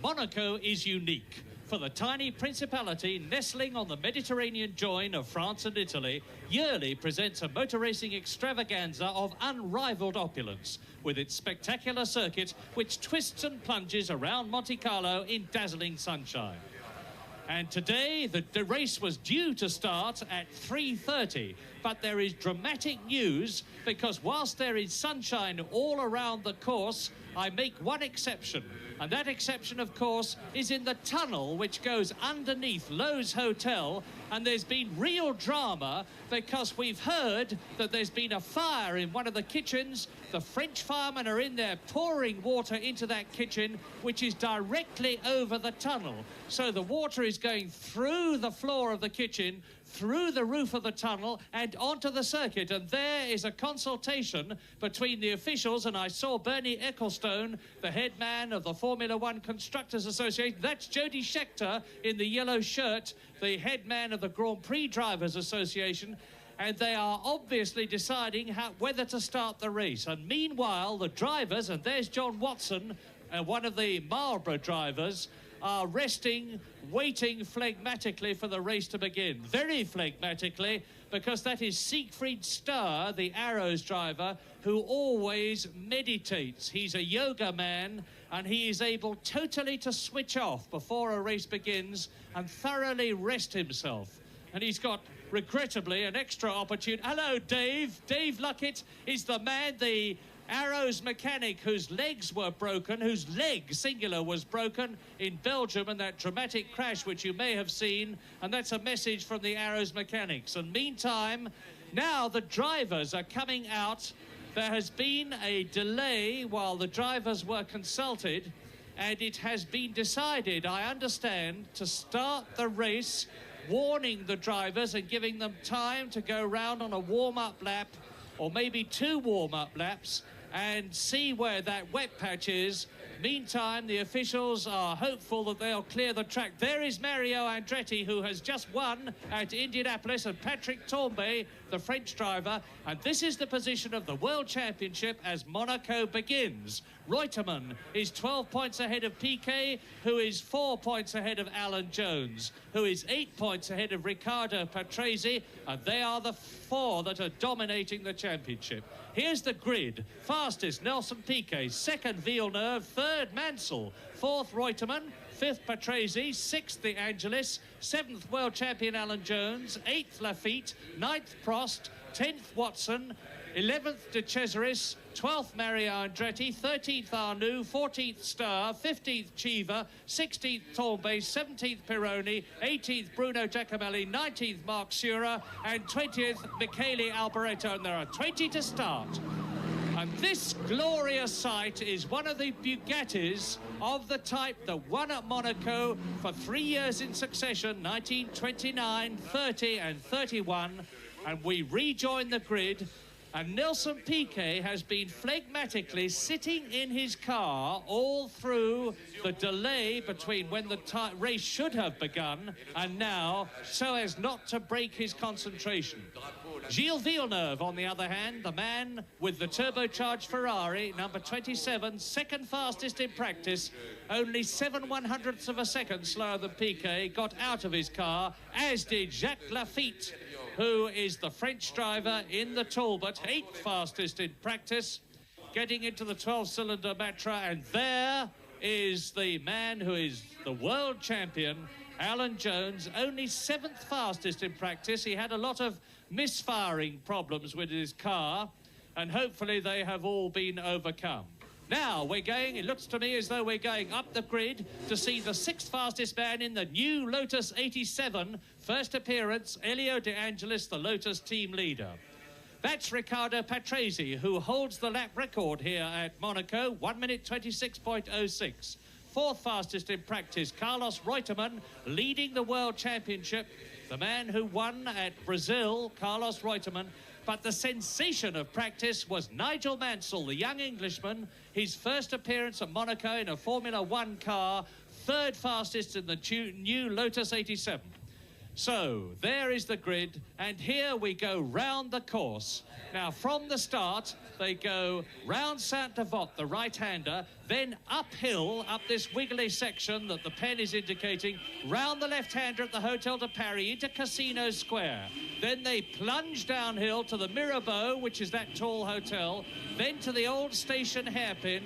Monaco is unique. For the tiny principality nestling on the Mediterranean join of France and Italy, yearly presents a motor racing extravaganza of unrivaled opulence, with its spectacular circuit which twists and plunges around Monte Carlo in dazzling sunshine. And today, the race was due to start at 3:30, but there is dramatic news because whilst there is sunshine all around the course, I make one exception. And that exception, of course, is in the tunnel which goes underneath Lowe's Hotel. And there's been real drama because we've heard that there's been a fire in one of the kitchens. The French firemen are in there pouring water into that kitchen, which is directly over the tunnel. So the water is going through the floor of the kitchen, through the roof of the tunnel and onto the circuit. And there is a consultation between the officials, and I saw Bernie Ecclestone, the head man of the Formula One Constructors Association. That's Jody Scheckter in the yellow shirt, the head man of the Grand Prix Drivers Association. And they are obviously deciding whether to start the race. And meanwhile, the drivers, and there's John Watson, one of the Marlborough drivers, are resting, waiting phlegmatically for the race to begin. Very phlegmatically, because that is Siegfried Starr, the Arrows driver, who always meditates. He's a yoga man, and he is able totally to switch off before a race begins and thoroughly rest himself. And he's got, regrettably, an extra opportunity. Hello, Dave. Dave Luckett is the man, the Arrows mechanic whose legs were broken, whose leg, singular, was broken in Belgium in that dramatic crash which you may have seen. And that's a message from the Arrows mechanics. And meantime, now the drivers are coming out. There has been a delay while the drivers were consulted, and it has been decided, I understand, to start the race, warning the drivers and giving them time to go round on a warm-up lap, or maybe 2 warm-up laps, and see where that wet patch is. Meantime, the officials are hopeful that they'll clear the track. There is Mario Andretti, who has just won at Indianapolis, and Patrick Tambay, the French driver. And this is the position of the World Championship as Monaco begins. Reutemann is 12 points ahead of Piquet, who is 4 points ahead of Alan Jones, who is 8 points ahead of Riccardo Patrese, and they are the 4 that are dominating the championship. Here's the grid. Fastest, Nelson Piquet. Second, Villeneuve. Third, Mansell. Fourth, Reutemann. Fifth, Patrese. Sixth, De Angelis. Seventh, world champion Alan Jones. Eighth, Lafitte. Ninth, Prost. 10th, Watson. 11th, De Cesaris. 12th, Mario Andretti. 13th, Arnoux. 14th, Starr. 15th, Cheever. 16th, Tambay. 17th, Pironi. 18th, Bruno Giacomelli. 19th, Mark Surer. And 20th, Michele Alboreto. And there are 20 to start. And this glorious sight is one of the Bugattis of the type that won at Monaco for 3 years in succession, 1929, 30 and 31. And we rejoin the grid. And Nelson Piquet has been phlegmatically sitting in his car all through the delay between when the race should have begun and now, so as not to break his concentration. Gilles Villeneuve, on the other hand, the man with the turbocharged Ferrari, number 27, second fastest in practice, only 7/100ths of a second slower than Piquet, got out of his car, as did Jacques Lafitte, who is the French driver in the Talbot, 8th fastest in practice, getting into the 12-cylinder Matra. And there is the man who is the world champion, Alan Jones, only 7th fastest in practice. He had a lot of misfiring problems with his car, and hopefully they have all been overcome. Now we're going, it looks to me as though we're going up the grid to see the 6th fastest man in the new Lotus 87. First appearance, Elio De Angelis, the Lotus team leader. That's Riccardo Patrese, who holds the lap record here at Monaco, 1 minute 26.06. 4th fastest in practice, Carlos Reutemann, leading the World Championship. The man who won at Brazil, Carlos Reutemann. But the sensation of practice was Nigel Mansell, the young Englishman, his first appearance at Monaco in a Formula One car, 3rd fastest in the new Lotus 87. So, there is the grid, and here we go round the course. Now, from the start, they go round Saint-Devote, the right-hander, then uphill, up this wiggly section that the pen is indicating, round the left-hander at the Hotel de Paris into Casino Square. Then they plunge downhill to the Mirabeau, which is that tall hotel, then to the old station hairpin,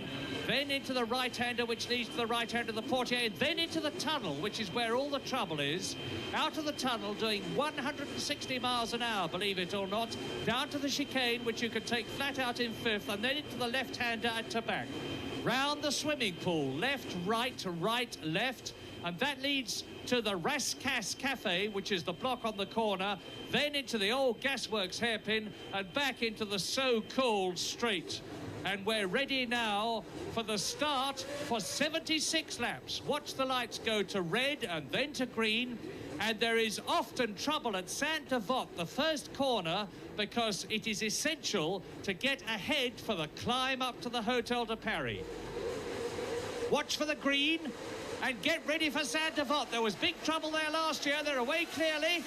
then into the right-hander, which leads to the right-hander of the Portier, then into the tunnel, which is where all the trouble is, out of the tunnel doing 160 miles an hour, believe it or not, down to the chicane, which you can take flat out in fifth, and then into the left-hander at Tabac. Round the swimming pool, left, right, left, and that leads to the Rascasse Cafe, which is the block on the corner, then into the old gasworks hairpin, and back into the so-called straight. And we're ready now for the start for 76 laps. Watch the lights go to red and then to green. And there is often trouble at Saint-Devote, the first corner, because it is essential to get ahead for the climb up to the Hotel de Paris. Watch for the green and get ready for Saint-Devote. There was big trouble there last year. They're away clearly.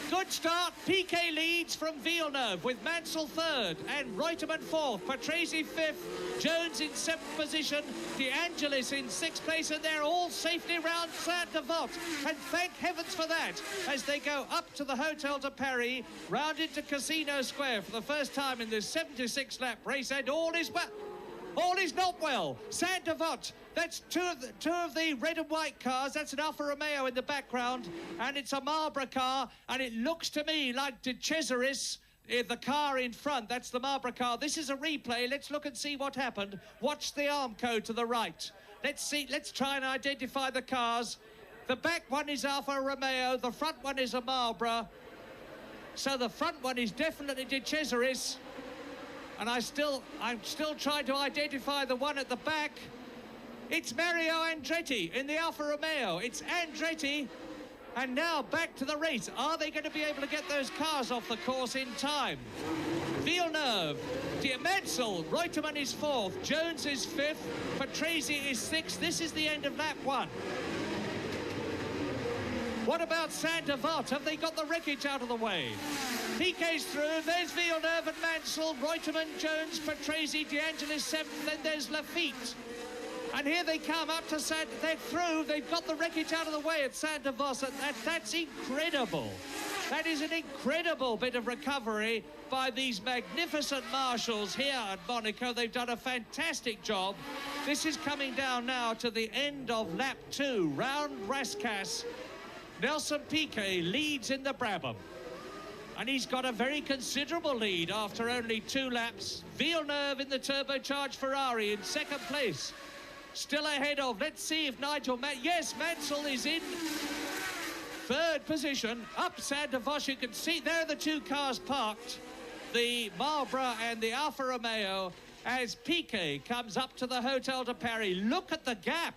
Good start. Piquet leads from Villeneuve with Mansell third and Reutemann fourth. Patrese fifth. Jones in seventh position. De Angelis in sixth place, and they're all safely round Saint-Devote. And thank heavens for that, as they go up to the Hotel de Paris, round into Casino Square for the first time in this 76-lap race, and all is well. All is not well. Saint-Devote, that's two of the red and white cars. That's an Alfa Romeo in the background, and it's a Marlboro car, and it looks to me like De Cesaris, the car in front. That's the Marlboro car. This is a replay. Let's look and see what happened. Watch the Armco to the right. Let's see. Let's try and identify the cars. The back one is Alfa Romeo. The front one is a Marlboro. So the front one is definitely De Cesaris. And I'm still trying to identify the one at the back. It's Mario Andretti in the Alfa Romeo. It's Andretti. And now back to the race. Are they going to be able to get those cars off the course in time? Villeneuve, Mansell, Reutemann is fourth, Jones is fifth, Patrese is sixth. This is the end of lap one. What about Saint-Devote? Have they got the wreckage out of the way? Piquet's through. There's Villeneuve and Mansell, Reutemann, Jones, Patrese, De Angelis seventh. Then there's Lafitte. And here they come up to they're through. They've got the wreckage out of the way at Saint-Devote. That's incredible. That is an incredible bit of recovery by these magnificent marshals here at Monaco. They've done a fantastic job. This is coming down now to the end of lap two, round Rascasse. Nelson Piquet leads in the Brabham. And he's got a very considerable lead after only 2 laps. Villeneuve in the turbocharged Ferrari in second place. Still ahead of, let's see if yes, Mansell is in third position. Up Saint-Devote, you can see there are the 2 cars parked. The Marlboro and the Alfa Romeo, as Piquet comes up to the Hotel de Paris. Look at the gap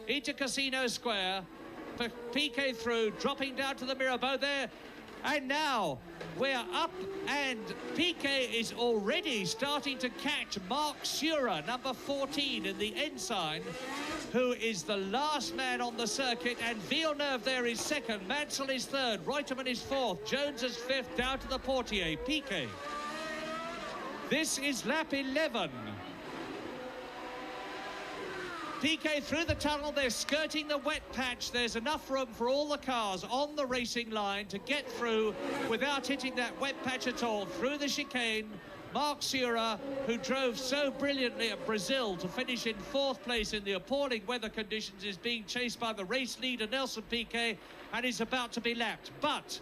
into Casino Square. Piquet through, dropping down to the Mirabeau there. And now we're up, and Piquet is already starting to catch Marc Surer, number 14 in the Ensign, who is the last man on the circuit. And Villeneuve there is second, Mansell is third, Reutemann is fourth, Jones is fifth, down to the Portier. Piquet. This is lap 11. Piquet through the tunnel. They're skirting the wet patch. There's enough room for all the cars on the racing line to get through without hitting that wet patch at all. Through the chicane, Marc Surer, who drove so brilliantly at Brazil to finish in 4th place in the appalling weather conditions, is being chased by the race leader Nelson Piquet and is about to be lapped. But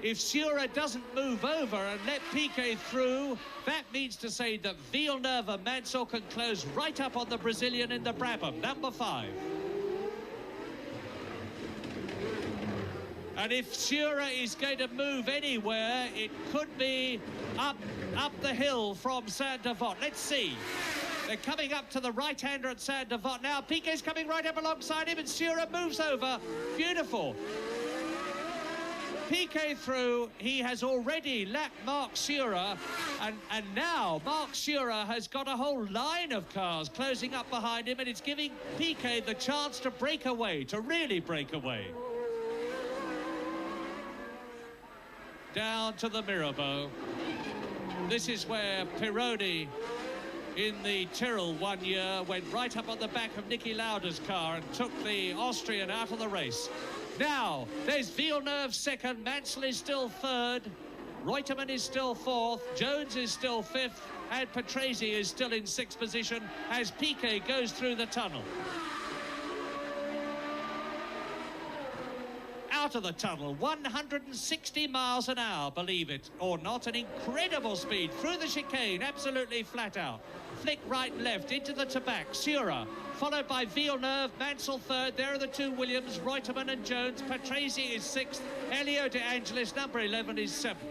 if Surer doesn't move over and let Piquet through, that means to say that Villeneuve and Mansell can close right up on the Brazilian in the Brabham, number 5. And if Surer is going to move anywhere, it could be up the hill from Saint-Devote. Let's see. They're coming up to the right-hander at Saint-Devote. Now Piquet's coming right up alongside him, and Surer moves over. Beautiful. Piquet through. He has already lapped Marc Surer, and now Marc Surer has got a whole line of cars closing up behind him, and it's giving Piquet the chance to break away, to really break away. down to the Mirabeau. This is where Pironi in the Tyrrell one year went right up on the back of Niki Lauda's car and took the Austrian out of the race. Now, there's Villeneuve second, Mansell is still third, Reutemann is still fourth, Jones is still fifth, and Patrese is still in sixth position as Piquet goes through the tunnel. Out of the tunnel, 160 miles an hour, believe it or not, an incredible speed through the chicane, absolutely flat out. Flick right and left into the Tabac, Sura, followed by Villeneuve, Mansell third. There are the two Williams, Reutemann and Jones. Patrese is sixth, Elio De Angelis, number 11, is seventh.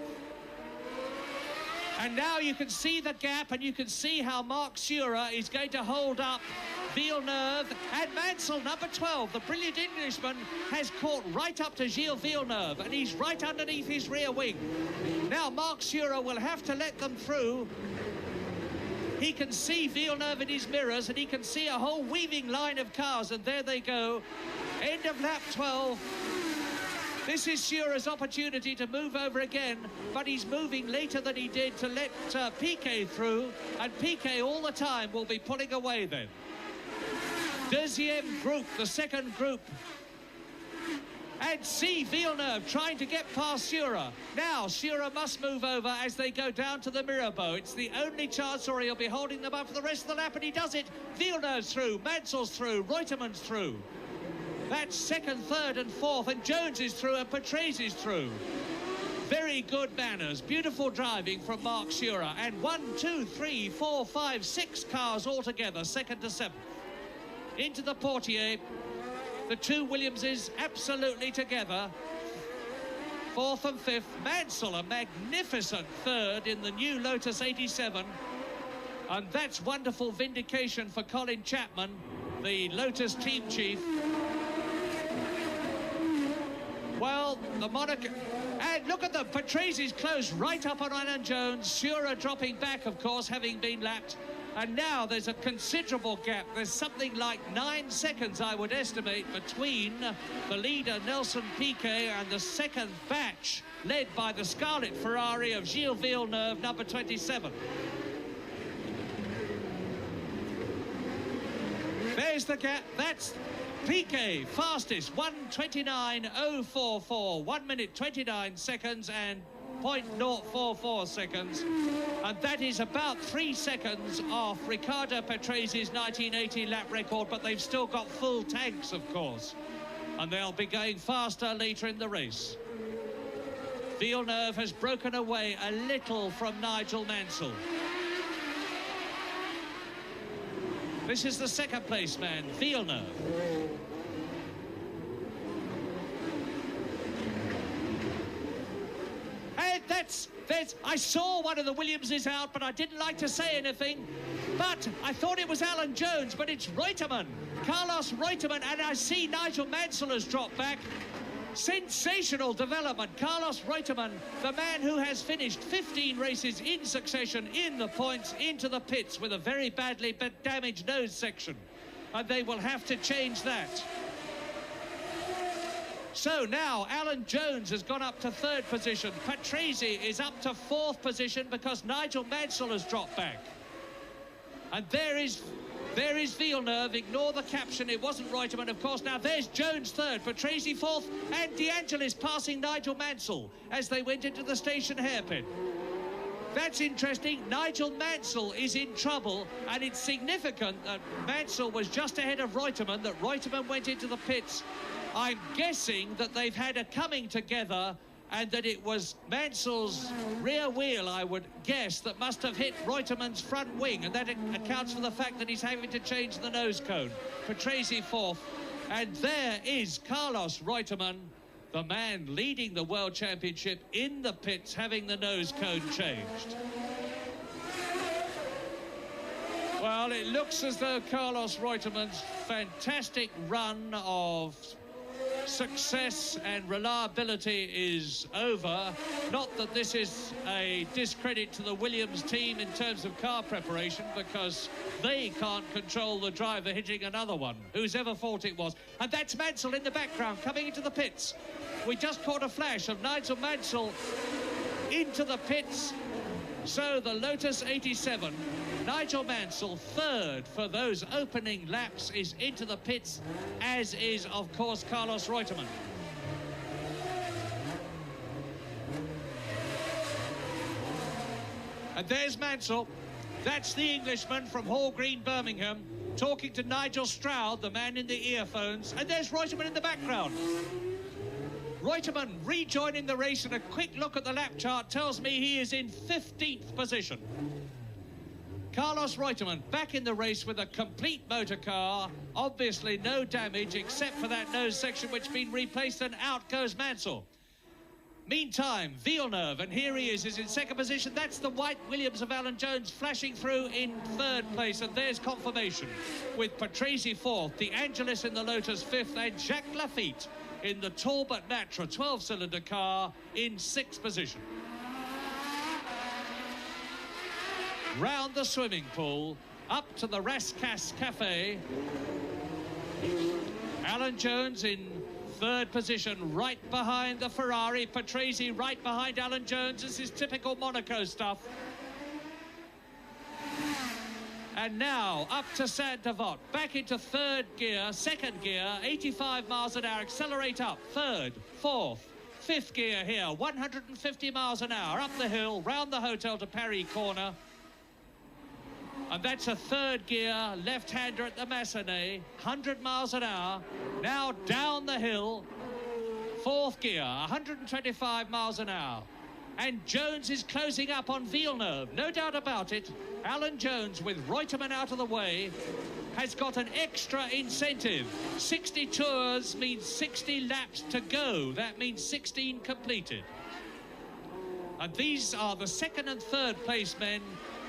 And now you can see the gap, and you can see how Marc Sura is going to hold up Villeneuve, and Mansell, number 12, the brilliant Englishman, has caught right up to Gilles Villeneuve, and he's right underneath his rear wing. Now Marc Sura will have to let them through. He can see Villeneuve in his mirrors, and he can see a whole weaving line of cars, and there they go. End of lap 12. This is Sura's opportunity to move over again, but he's moving later than he did to let Piquet through, and Piquet all the time will be pulling away then. Deuxième group, the second group. And see Villeneuve trying to get past Sura. Now Sura must move over as they go down to the Mirabeau. It's the only chance, or he'll be holding them up for the rest of the lap, and he does it. Villeneuve's through, Mansell's through, Reutemann's through. That's second, third and fourth, and Jones is through and Patrese's through. Very good manners, beautiful driving from Marc Sura. And 1, 2, 3, 4, 5, 6 cars altogether, second to seventh. Into the Portier. The two Williamses absolutely together. Fourth and fifth. Mansell, a magnificent third in the new Lotus 87. And that's wonderful vindication for Colin Chapman, the Lotus team chief. Well, the Monaco... And look at them, Patrese's close right up on Alan Jones. Sura dropping back, of course, having been lapped. And now there's a considerable gap. There's something like 9 seconds, I would estimate, between the leader, Nelson Piquet, and the second batch, led by the Scarlet Ferrari of Gilles Villeneuve, number 27. There's the gap. That's Piquet, fastest, 1:29.044, 1 minute 29 seconds and 0.044 seconds, and that is about 3 seconds off Riccardo Patrese's 1980 lap record, but they've still got full tanks, of course, and they'll be going faster later in the race. Villeneuve has broken away a little from Nigel Mansell. This is the second place man, Villeneuve. I saw one of the Williamses out, but I didn't like to say anything. But I thought it was Alan Jones, but it's Reutemann, Carlos Reutemann, and I see Nigel Mansell has dropped back. Sensational development. Carlos Reutemann, the man who has finished 15 races in succession in the points, into the pits with a very badly damaged nose section. And they will have to change that. So now Alan Jones has gone up to third position. Patrese is up to fourth position because Nigel Mansell has dropped back. And there is Villeneuve. Ignore the caption, it wasn't Reutemann, of course. Now there's Jones third, Patrese fourth, and De Angelis passing Nigel Mansell as they went into the station hairpin. That's interesting. Nigel Mansell is in trouble, and it's significant that Mansell was just ahead of Reutemann, that Reutemann went into the pits. I'm guessing that they've had a coming together, and that it was Mansell's rear wheel, I would guess, that must have hit Reutemann's front wing, and that accounts for the fact that he's having to change the nose cone. Patrese fourth, and there is Carlos Reutemann, the man leading the World Championship in the pits, having the nose cone changed. Well, it looks as though Carlos Reutemann's fantastic run of success and reliability is over. Not that this is a discredit to the Williams team in terms of car preparation, because they can't control the driver hitting another one, whose ever fault it was. And that's Mansell in the background coming into the pits. We just caught a flash of Nigel Mansell into the pits. So the Lotus 87, Nigel Mansell, third for those opening laps, is into the pits, as is, of course, Carlos Reutemann. And there's Mansell. That's the Englishman from Hall Green, Birmingham, talking to Nigel Stroud, the man in the earphones. And there's Reutemann in the background. Reutemann rejoining the race, and a quick look at the lap chart tells me he is in 15th position. Carlos Reutemann back in the race with a complete motor car. Obviously no damage except for that nose section which has been replaced, and out goes Mansell. Meantime, Villeneuve, and here he is in second position. That's the white Williams of Alan Jones flashing through in third place, and there's confirmation with Patrese fourth, De Angelis in the Lotus fifth, and Jacques Lafitte in the Talbot Natra 12-cylinder car in sixth position. Round the swimming pool, up to the Rascasse Cafe. Alan Jones in third position, right behind the Ferrari. Patrese right behind Alan Jones. This is typical Monaco stuff. And now up to Saint-Devote, back into third gear, second gear, 85 miles an hour, accelerate up, third, fourth, fifth gear here, 150 miles an hour, up the hill, round the Hotel de Paris corner. And that's a third gear, left-hander at the Massenet, 100 miles an hour. Now down the hill, fourth gear, 125 miles an hour. And Jones is closing up on Villeneuve, no doubt about it. Alan Jones, with Reutemann out of the way, has got an extra incentive. 60 tours means 60 laps to go. That means 16 completed. And these are the second and third place men.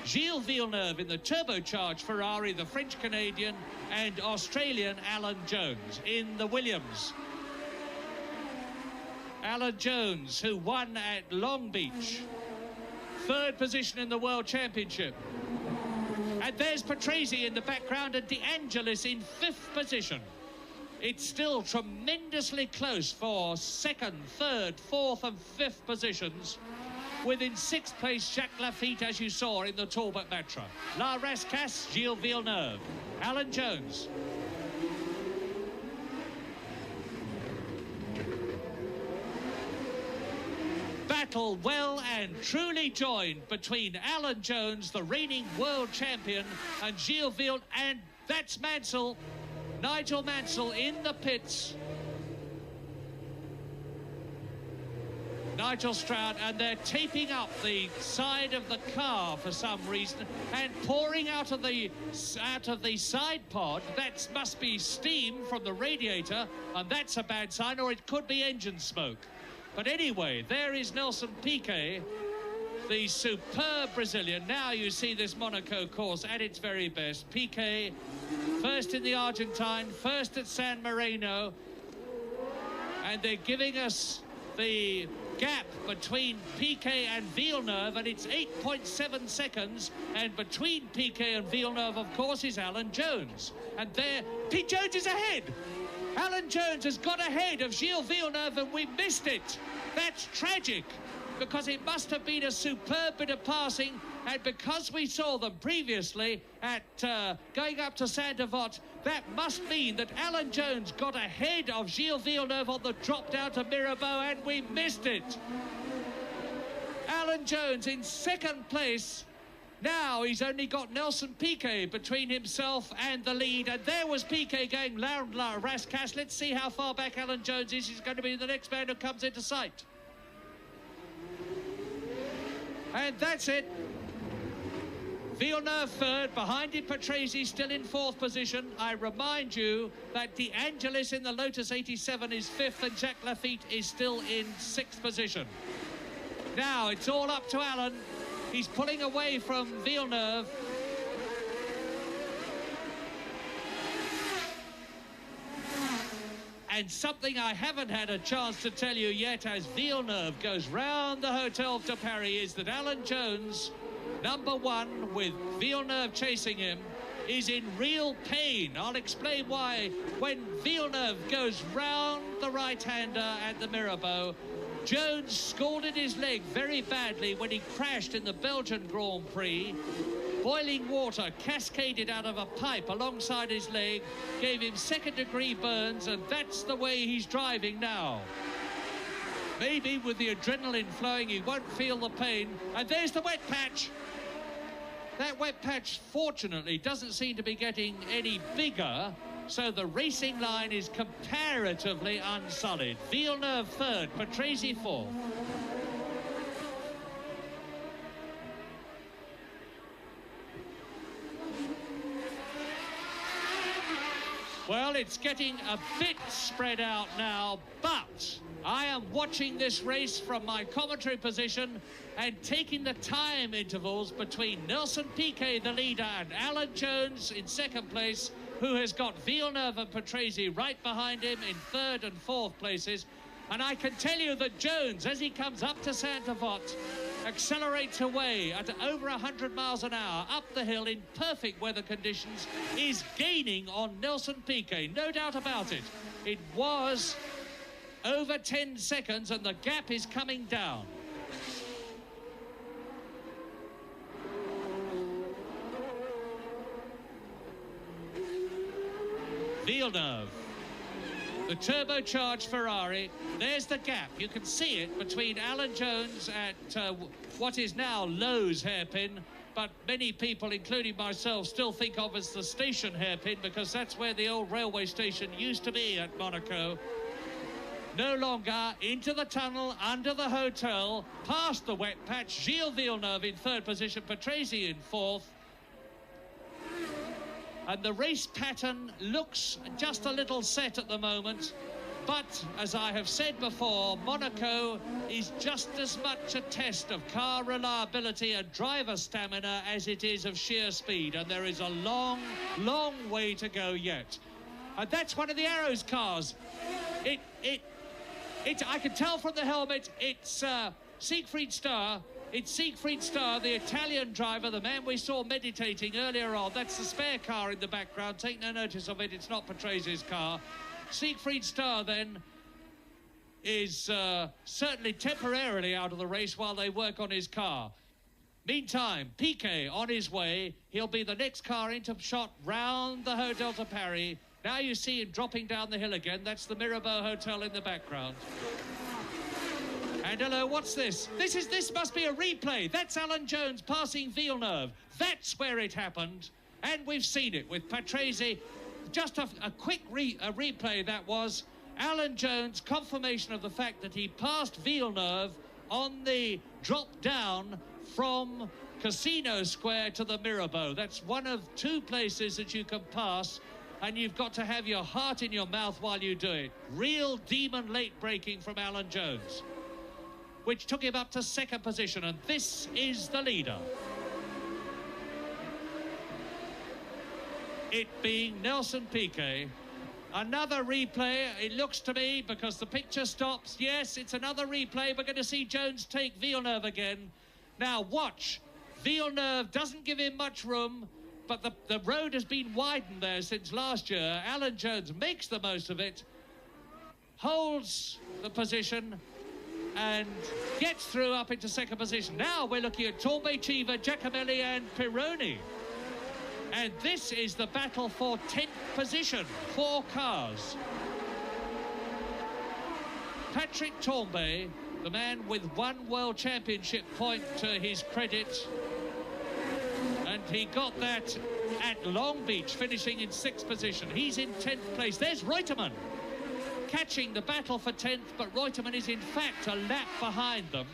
Gilles Villeneuve in the turbocharged Ferrari, the French-Canadian, and Australian Alan Jones in the Williams. Alan Jones, who won at Long Beach, third position in the World Championship. And there's Patrese in the background, and De Angelis in fifth position. It's still tremendously close for second, third, fourth and fifth positions. Within sixth place, Jacques Lafitte, as you saw in the Talbot Matra. La Rascasse, Gilles Villeneuve. Alan Jones. Battle well and truly joined between Alan Jones, the reigning world champion, and Gilles Villeneuve, and that's Mansell. Nigel Mansell in the pits. Nigel Stroud, and they're taping up the side of the car for some reason and pouring out of the side pod. That must be steam from the radiator, and that's a bad sign, or it could be engine smoke. But anyway, there is Nelson Piquet, the superb Brazilian. Now you see this Monaco course at its very best. Piquet, first in the Argentine, first at San Marino, and they're giving us the gap between Piquet and Villeneuve, and it's 8.7 seconds, and between Piquet and Villeneuve, of course, is Alan Jones. And there, Pete Jones is ahead. Alan Jones has got ahead of Gilles Villeneuve, and we missed it. That's tragic, because it must have been a superb bit of passing, and because we saw them previously at going up to Saint-Devote, that must mean that Alan Jones got ahead of Gilles Villeneuve on the drop down to Mirabeau, and we missed it. Alan Jones in second place. Now he's only got Nelson Piquet between himself and the lead, and there was Piquet going round La Rascasse. Let's see how far back Alan Jones is. He's going to be the next man who comes into sight. And that's it. Villeneuve third, behind him Patrese still in fourth position. I remind you that De Angelis in the Lotus 87 is fifth, and Jacques Lafitte is still in sixth position. Now it's all up to Alan. He's pulling away from Villeneuve. And something I haven't had a chance to tell you yet as Villeneuve goes round the Hotel de Paris is that Alan Jones, number one, with Villeneuve chasing him, is in real pain. I'll explain why. When Villeneuve goes round the right-hander at the Mirabeau, Jones scalded his leg very badly when he crashed in the Belgian Grand Prix. Boiling water cascaded out of a pipe alongside his leg, gave him second-degree burns, and that's the way he's driving now. Maybe with the adrenaline flowing, he won't feel the pain. And there's the wet patch. That wet patch, fortunately, doesn't seem to be getting any bigger, so the racing line is comparatively unsullied. Villeneuve third, Patrese fourth. Well, it's getting a bit spread out now, but I am watching this race from my commentary position and taking the time intervals between Nelson Piquet, the leader, and Alan Jones in second place, who has got Villeneuve and Patrese right behind him in third and fourth places. And I can tell you that Jones, as he comes up to Saint-Avold, accelerates away at over 100 miles an hour up the hill in perfect weather conditions, is gaining on Nelson Piquet, no doubt about it. It was over 10 seconds and the gap is coming down. Villeneuve, the turbocharged Ferrari, there's the gap. You can see it between Alan Jones at what is now Lowe's hairpin, but many people, including myself, still think of as the station hairpin because that's where the old railway station used to be at Monaco. No longer, into the tunnel, under the hotel, past the wet patch. Gilles Villeneuve in third position, Patrese in fourth. And the race pattern looks just a little set at the moment. But, as I have said before, Monaco is just as much a test of car reliability and driver stamina as it is of sheer speed. And there is a long, long way to go yet. And that's one of the Arrows cars. I can tell from the helmet, it's Siegfried Starr. It's Siegfried Starr, the Italian driver, the man we saw meditating earlier on. That's the spare car in the background. Take no notice of it. It's not Patrese's car. Siegfried Starr, then, is certainly temporarily out of the race while they work on his car. Meantime, Piquet on his way. He'll be the next car into shot round the Hotel de Paris. Now you see him dropping down the hill again. That's the Mirabeau Hotel in the background. And hello, what's this? This must be a replay. That's Alan Jones passing Villeneuve. That's where it happened. And we've seen it with Patrese. Just a quick replay that was. Alan Jones, confirmation of the fact that he passed Villeneuve on the drop down from Casino Square to the Mirabeau. That's one of two places that you can pass, and you've got to have your heart in your mouth while you do it. Real demon late braking from Alan Jones, which took him up to second position, and this is the leader. It being Nelson Piquet. Another replay, it looks to me, because the picture stops. Yes, it's another replay. We're going to see Jones take Villeneuve again. Now, watch. Villeneuve doesn't give him much room, but the road has been widened there since last year. Alan Jones makes the most of it, holds the position, and gets through up into second position. Now we're looking at Tombe, Chiva, Giacomelli and Pironi. And this is the battle for 10th position. 4 cars. Patrick Tombe, the man with 1 World Championship point to his credit. And he got that at Long Beach, finishing in 6th position. He's in 10th place. There's Reutemann, catching the battle for 10th, but Reutemann is in fact a lap behind them.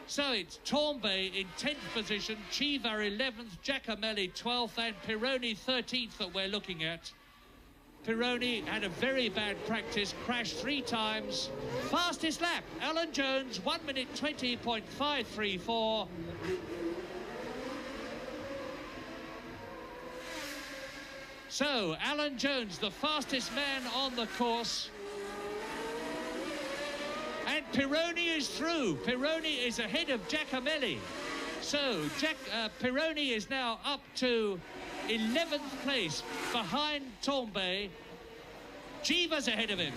So it's Tombe in 10th position, Chiva 11th, Giacomelli 12th, and Pironi 13th that we're looking at. Pironi had a very bad practice, crashed 3 times. Fastest lap, Alan Jones, 1 minute 20.534. So, Alan Jones, the fastest man on the course. And Pironi is through. Pironi is ahead of Giacomelli. So, Pironi is now up to 11th place behind Tombe. Chiva's ahead of him.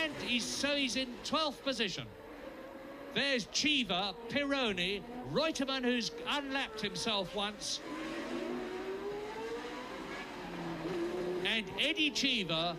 And he's in 12th position. There's Cheever, Pironi, Reutemann, who's unlapped himself once, and Eddie Cheever,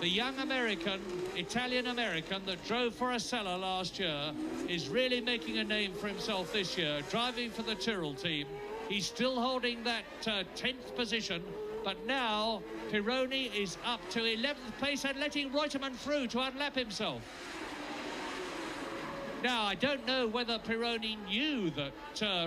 the young American, Italian-American that drove for Acela last year, is really making a name for himself this year, driving for the Tyrrell team. He's still holding that 10th position, but now Pironi is up to 11th place and letting Reutemann through to unlap himself. Now, I don't know whether Pironi knew that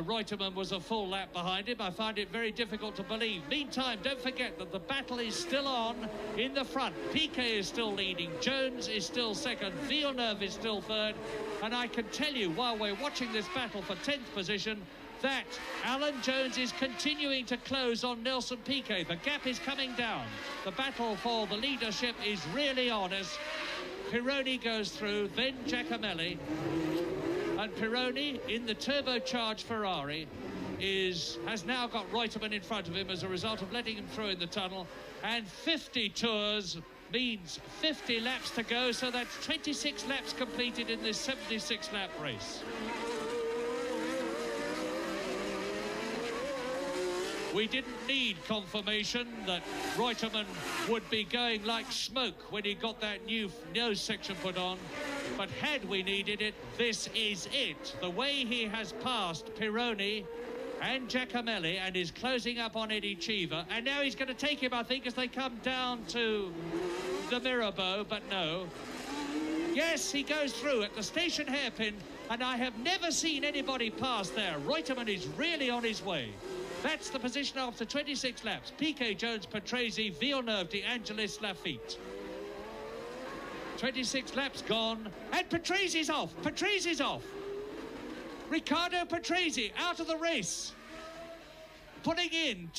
Reutemann was a full lap behind him. I find it very difficult to believe. Meantime, don't forget that the battle is still on in the front. Piquet is still leading. Jones is still second. Villeneuve is still third. And I can tell you, while we're watching this battle for 10th position, that Alan Jones is continuing to close on Nelson Piquet. The gap is coming down. The battle for the leadership is really on as Pironi goes through, then Giacomelli. And Pironi, in the turbocharged Ferrari, has now got Reutemann in front of him as a result of letting him through in the tunnel. And 50 tours means 50 laps to go, so that's 26 laps completed in this 76-lap race. We didn't need confirmation that Reutemann would be going like smoke when he got that new nose section put on. But had we needed it, this is it. The way he has passed Pironi and Giacomelli and is closing up on Eddie Cheever. And now he's going to take him, I think, as they come down to the Mirabeau, but no. Yes, he goes through at the station hairpin, and I have never seen anybody pass there. Reutemann is really on his way. That's the position after 26 laps. Piquet, Jones, Patrese, Villeneuve, De Angelis, Lafitte. 26 laps gone, and Patrese's off. Patrese's off. Riccardo Patrese out of the race. Putting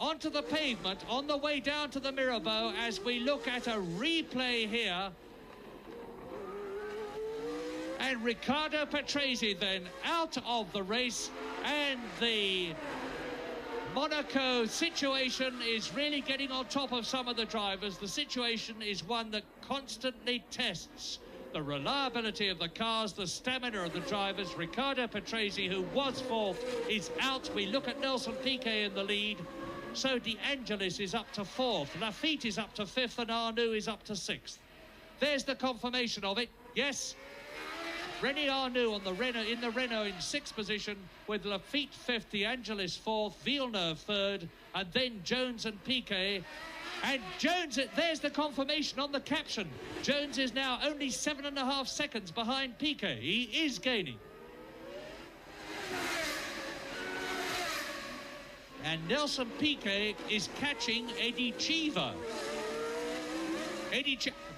onto the pavement on the way down to the Mirabeau as we look at a replay here. And Riccardo Patrese then out of the race, and the Monaco situation is really getting on top of some of the drivers. The situation is one that constantly tests the reliability of the cars, the stamina of the drivers. Riccardo Patrese, who was fourth, is out. We look at Nelson Piquet in the lead. So De Angelis is up to fourth. Lafitte is up to fifth, and Arnoux is up to sixth. There's the confirmation of it. Yes. René Arnoux on the Renault, in the Renault in sixth position, with Lafitte fifth, De Angelis fourth, Villeneuve third, and then Jones and Piquet. And Jones, there's the confirmation on the caption. Jones is now only 7.5 seconds behind Piquet. He is gaining. And Nelson Piquet is catching Eddie Cheever.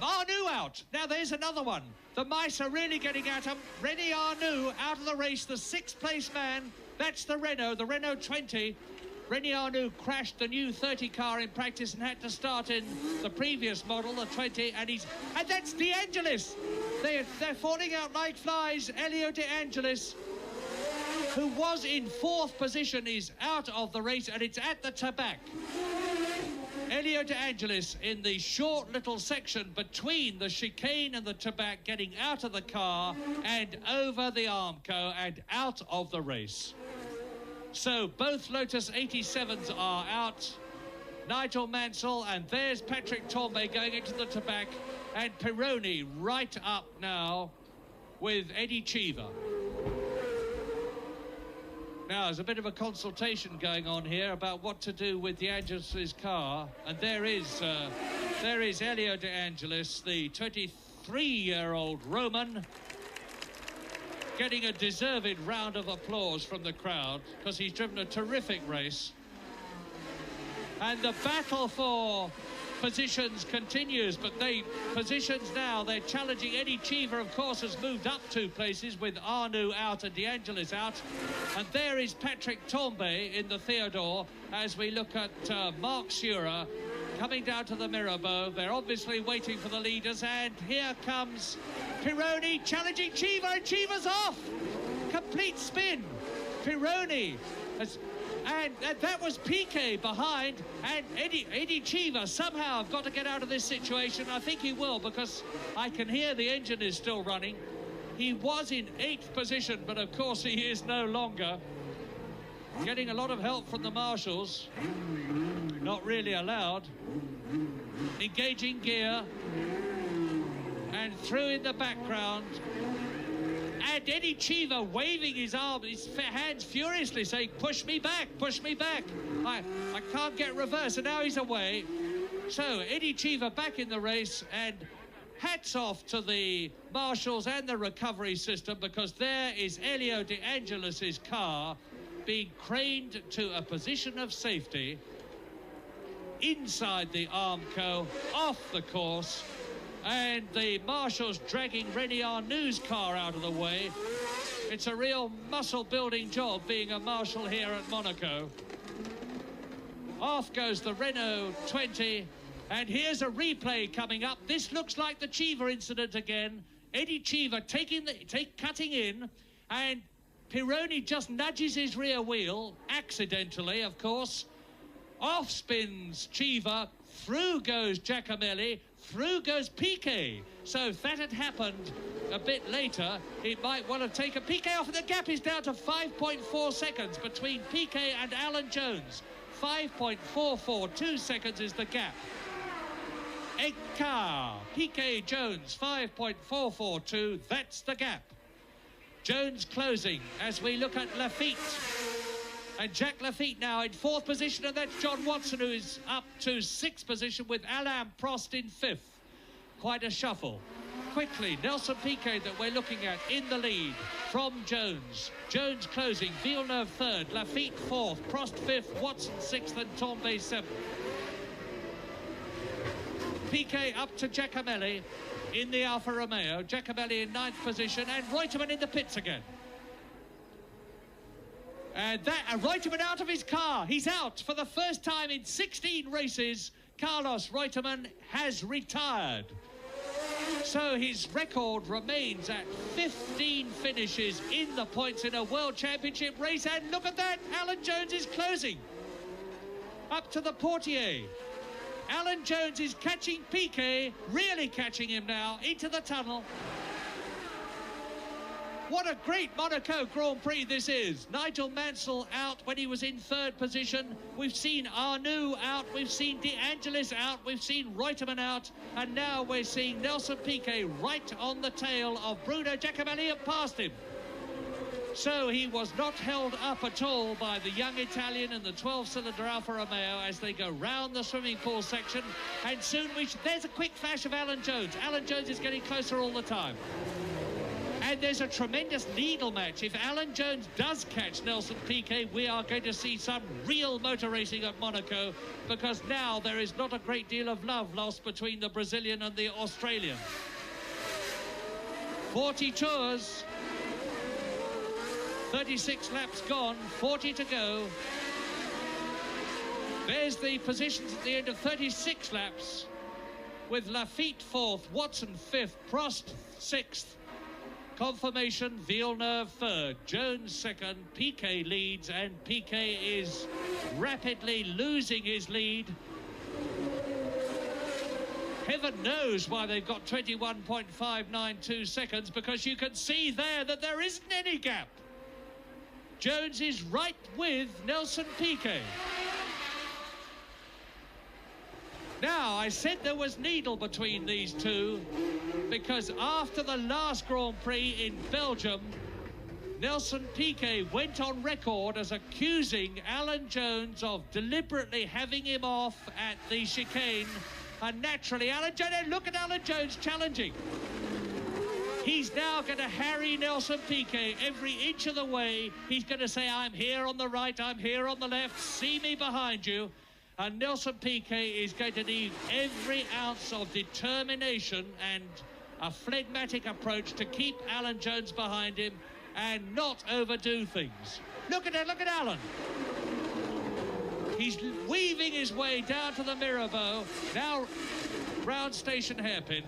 Arnoux out. Now there's another one. The mice are really getting at him. René Arnoux out of the race, the sixth place man. That's the Renault 20. René Arnoux crashed the new 30 car in practice and had to start in the previous model, the 20, and that's De Angelis. They're falling out like flies. Elio De Angelis, who was in fourth position, is out of the race, and it's at the Tabac. Elio De Angelis in the short little section between the chicane and the Tabac, getting out of the car and over the Armco and out of the race. So both Lotus 87s are out. Nigel Mansell, and there's Patrick Tambay going into the Tabac, and Pironi right up now with Eddie Cheever. Now, there's a bit of a consultation going on here about what to do with De Angelis' car, and there is Elio De Angelis, the 23-year-old Roman, getting a deserved round of applause from the crowd because he's driven a terrific race. And the battle for positions continues, but they're challenging. Eddie Cheever, of course, has moved up 2 places with Arnoux out and De Angelis out. And there is Patrick Tambay in the Theodore as we look at Mark Surer coming down to the Mirabeau. They're obviously waiting for the leaders, and here comes Pironi challenging Cheever, and Cheever's off. Complete spin. Pironi has... And that was Piquet behind, and Eddie Cheever somehow got to get out of this situation. I think he will, because I can hear the engine is still running. He was in 8th position, but of course he is no longer. Getting a lot of help from the marshals. Not really allowed. Engaging gear. And through in the background. And Eddie Cheever waving his arm, his hands furiously saying, push me back, push me back. I can't get reverse, and now he's away. So Eddie Cheever back in the race, and hats off to the marshals and the recovery system, because there is Elio De Angelis' car being craned to a position of safety inside the Armco, off the course, and the marshals dragging René Arnoux' car out of the way. It's a real muscle-building job being a marshal here at Monaco. Off goes the Renault 20, and here's a replay coming up. This looks like the Cheever incident again. Eddie Cheever cutting in, and Pironi just nudges his rear wheel, accidentally, of course. Off spins Cheever, through goes Giacomelli, through goes Piquet. So if that had happened a bit later, it might well have taken Piquet off, and the gap is down to 5.4 seconds between Piquet and Alan Jones. 5.442 seconds is the gap. Écart, Piquet, Jones, 5.442, that's the gap. Jones closing as we look at Lafitte. And Jacques Lafitte now in 4th position, and that's John Watson, who is up to 6th position with Alain Prost in 5th. Quite a shuffle. Quickly, Nelson Piquet that we're looking at in the lead from Jones. Jones closing, Villeneuve 3rd, Lafitte 4th, Prost 5th, Watson 6th, and Tambay 7th. Piquet up to Giacomelli in the Alfa Romeo. Giacomelli in 9th position, and Reutemann in the pits again. And Reutemann out of his car. He's out for the first time in 16 races. Carlos Reutemann has retired. So his record remains at 15 finishes in the points in a World Championship race. And look at that, Alan Jones is closing. Up to the portier. Alan Jones is catching Piquet, really catching him now, into the tunnel. What a great Monaco Grand Prix this is. Nigel Mansell out when he was in 3rd position. We've seen Arnoux out. We've seen De Angelis out. We've seen Reutemann out. And now we're seeing Nelson Piquet right on the tail of Bruno Giacomelli and past him. So he was not held up at all by the young Italian and the 12-cylinder Alfa Romeo as they go round the swimming pool section. And soon there's a quick flash of Alan Jones. Alan Jones is getting closer all the time. And there's a tremendous needle match. If Alan Jones does catch Nelson Piquet, we are going to see some real motor racing at Monaco, because now there is not a great deal of love lost between the Brazilian and the Australian. 40 tours, 36 laps gone, 40 to go. There's the positions at the end of 36 laps, with Lafitte 4th, Watson 5th, Prost 6th. Confirmation, Villeneuve 3rd, Jones 2nd, Piquet leads, and Piquet is rapidly losing his lead. Heaven knows why they've got 21.592 seconds, because you can see there that there isn't any gap. Jones is right with Nelson Piquet. Now, I said there was needle between these two, because after the last Grand Prix in Belgium, Nelson Piquet went on record as accusing Alan Jones of deliberately having him off at the chicane. And naturally, Alan Jones, look at Alan Jones challenging. He's now going to harry Nelson Piquet every inch of the way. He's going to say, I'm here on the right, I'm here on the left, see me behind you. And Nelson Piquet is going to need every ounce of determination and a phlegmatic approach to keep Alan Jones behind him and not overdo things. Look at Alan. He's weaving his way down to the Mirabeau, now round station hairpin.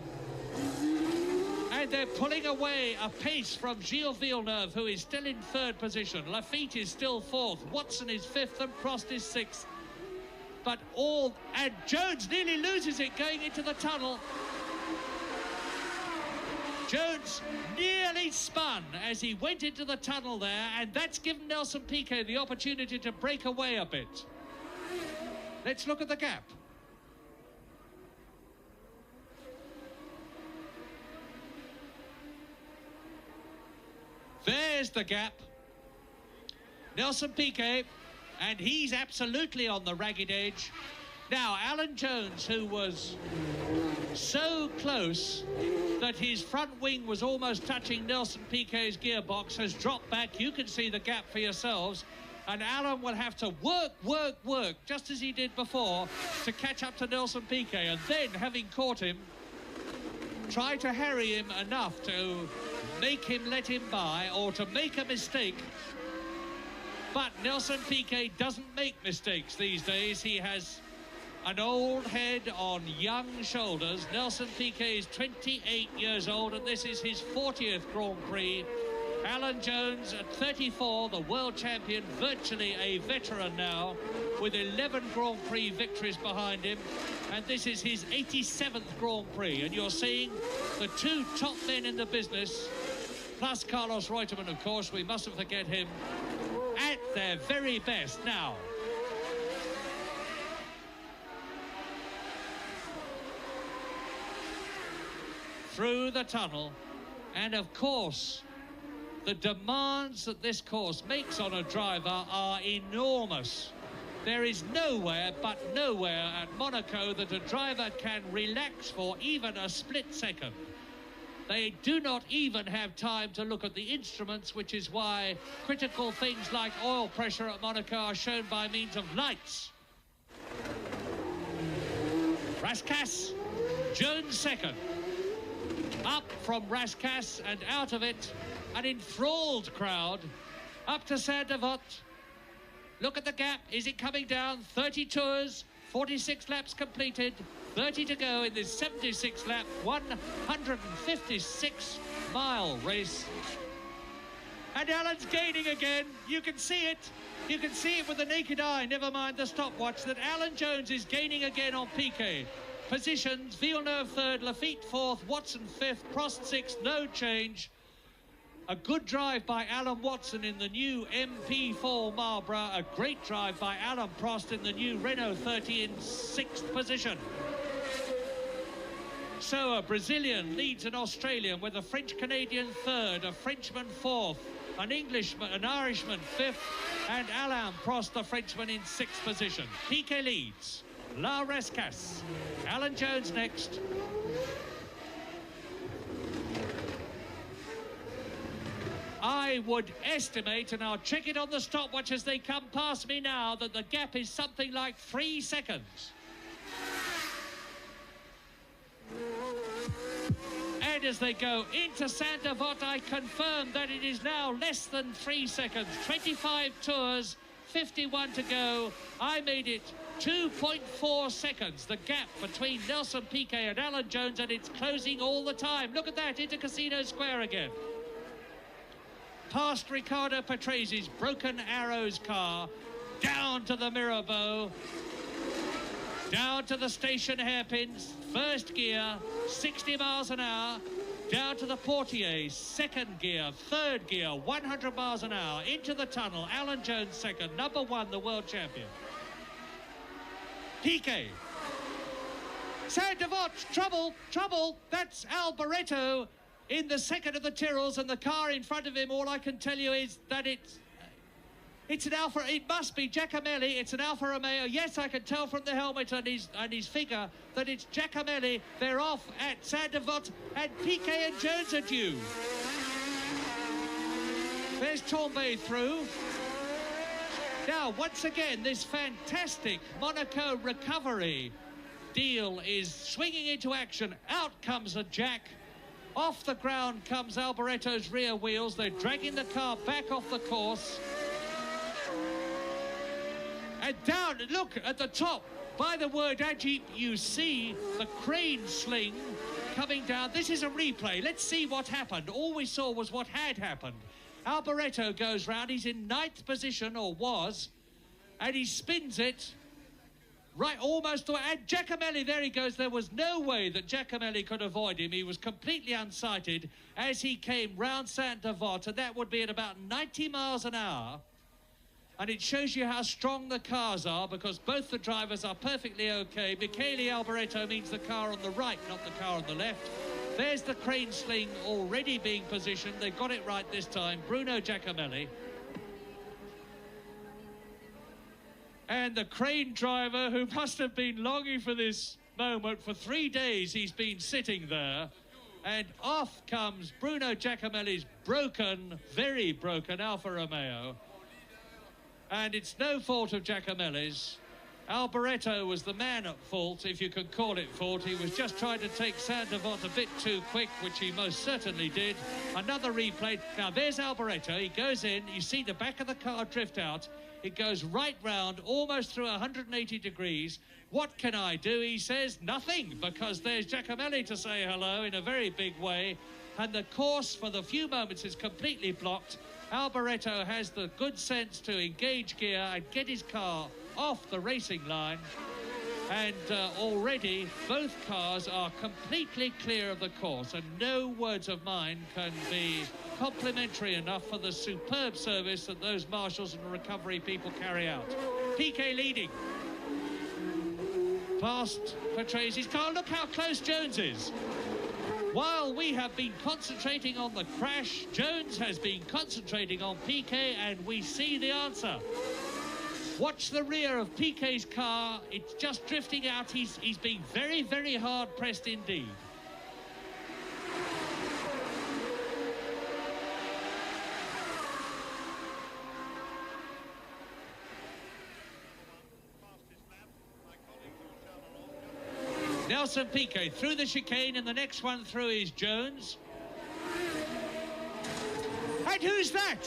And they're pulling away a pace from Gilles Villeneuve, who is still in 3rd position. Lafitte is still 4th, Watson is 5th, and Prost is 6th. And Jones nearly loses it going into the tunnel. Jones nearly spun as he went into the tunnel there, and that's given Nelson Piquet the opportunity to break away a bit. Let's look at the gap. There's the gap. Nelson Piquet, and he's absolutely on the ragged edge. Now, Alan Jones, who was so close that his front wing was almost touching Nelson Piquet's gearbox, has dropped back. You can see the gap for yourselves. And Alan will have to work, just as he did before, to catch up to Nelson Piquet. And then, having caught him, try to harry him enough to make him let him by, or to make a mistake. But Nelson Piquet doesn't make mistakes these days. He has an old head on young shoulders. Nelson Piquet is 28 years old, and this is his 40th Grand Prix. Alan Jones at 34, the world champion, virtually a veteran now, with 11 Grand Prix victories behind him. And this is his 87th Grand Prix. And you're seeing the two top men in the business, plus Carlos Reutemann, of course, we mustn't forget him, at their very best now. Through the tunnel, and of course, the demands that this course makes on a driver are enormous. There is nowhere at Monaco that a driver can relax for even a split second. They do not even have time to look at the instruments, which is why critical things like oil pressure at Monaco are shown by means of lights. Rascasse, Jones second. Up from Rascasse and out of it, an enthralled crowd. Up to Saint-Devote. Look at the gap. Is it coming down? 30 tours, 46 laps completed, 30 to go in this 76-lap, 156-mile race. And Alan's gaining again. You can see it. You can see it with the naked eye, never mind the stopwatch, that Alan Jones is gaining again on Piquet. Positions, Villeneuve third, Lafitte fourth, Watson fifth, Prost sixth, no change. A good drive by Alan Watson in the new MP4 Marlborough. A great drive by Alan Prost in the new Renault 30 in sixth position. So a Brazilian leads an Australian with a French-Canadian third, a Frenchman fourth, an Englishman, an Irishman fifth, and Alain Prost, the Frenchman, in sixth position. Piquet leads. La Rascasse. Alan Jones next. I would estimate, and I'll check it on the stopwatch as they come past me now, that the gap is something like 3 seconds. And as they go into Saint-Devote, I confirm that it is now less than 3 seconds. 25 tours, 51 to go. I made it 2.4 seconds, the gap between Nelson Piquet and Alan Jones, and it's closing all the time. Look at that, into Casino Square again. Past Riccardo Patresi's Broken Arrows car, down to the Mirabeau, down to the station hairpins, first gear, 60 miles an hour, down to the Portier, second gear, third gear, 100 miles an hour, into the tunnel, Alan Jones second, number one, the world champion. Piquet. Saint-Devote, trouble, that's Alboreto in the second of the Tyrrells, and the car in front of him, all I can tell you is that it's an Alfa, it must be Giacomelli, it's an Alfa Romeo. Yes, I can tell from the helmet and his figure that it's Giacomelli. They're off at Saint-Devote, and Piquet and Jones are due. There's Tombay through. Now, once again, this fantastic Monaco recovery deal is swinging into action. Out comes a jack. Off the ground comes Alboreto's rear wheels. They're dragging the car back off the course. And down, look at the top. By the word Ajip, you see the crane sling coming down. This is a replay. Let's see what happened. All we saw was what had happened. Alboreto goes round. He's in ninth position, or was, and he spins it. right almost to... And Giacomelli, there he goes. There was no way that Giacomelli could avoid him. He was completely unsighted as he came round Saint-Devote, and that would be at about 90 miles an hour. And it shows you how strong the cars are, because both the drivers are perfectly okay. Michele Alboreto means the car on the right, not the car on the left. There's the crane sling already being positioned. They got it right this time. Bruno Giacomelli. And the crane driver, who must have been longing for this moment for 3 days, he's been sitting there. And off comes Bruno Giacomelli's broken, very broken Alfa Romeo. And it's no fault of Giacomelli's. Alboreto was the man at fault, if you can call it fault. He was just trying to take Saint-Devote a bit too quick, which he most certainly did. Another replay. Now, there's Alboreto. He goes in. You see the back of the car drift out. It goes right round, almost through 180 degrees. What can I do? He says nothing, because there's Giacomelli to say hello in a very big way. And the course for the few moments is completely blocked. Alboreto has the good sense to engage gear and get his car off the racing line. And already both cars are completely clear of the course, and no words of mine can be complimentary enough for the superb service that those marshals and recovery people carry out. Piquet leading. Past Patrese' car. Look how close Jones is. While we have been concentrating on the crash, Jones has been concentrating on Piquet, and we see the answer. Watch the rear of Piquet's car. It's just drifting out. He's being very, very hard pressed indeed. Nelson Piquet through the chicane, and the next one through is Jones. And who's that?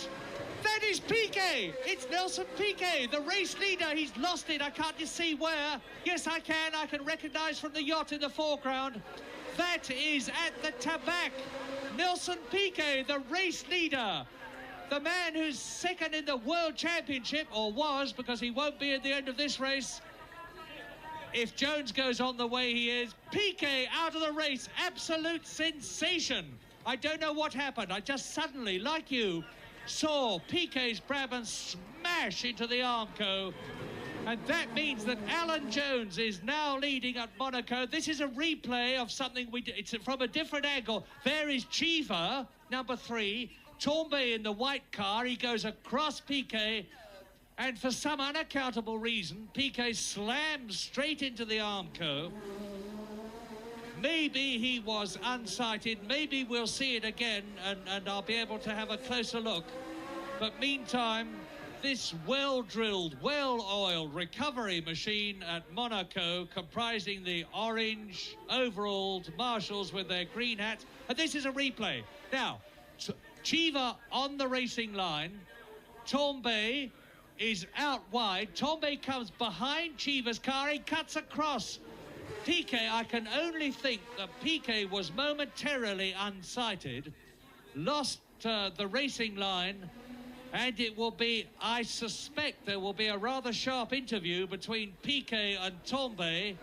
That is Piquet. It's Nelson Piquet, the race leader. He's lost it. I can't just see where. Yes, I can. I can recognize from the yacht in the foreground. That is at the Tabac. Nelson Piquet, the race leader. The man who's second in the World Championship, or was, because he won't be at the end of this race. If Jones goes on the way he is, Piquet out of the race. Absolute sensation. I don't know what happened. I just suddenly, like you, saw Piquet's Brabham smash into the Armco. And that means that Alan Jones is now leading at Monaco. This is a replay of something we did. It's from a different angle. There is Chiva, number 3. Tombé in the white car. He goes across Piquet. And for some unaccountable reason, Piquet slams straight into the Armco. Maybe he was unsighted. Maybe we'll see it again, and I'll be able to have a closer look. But meantime, this well-drilled, well-oiled recovery machine at Monaco, comprising the orange overalled marshals with their green hats. And this is a replay. Now, Chiva on the racing line. Tombé is out wide. Tombé comes behind Chiva's car. He cuts across. Piquet, I can only think that Piquet was momentarily unsighted, lost the racing line, and it will be, I suspect there will be a rather sharp interview between Piquet and Tombé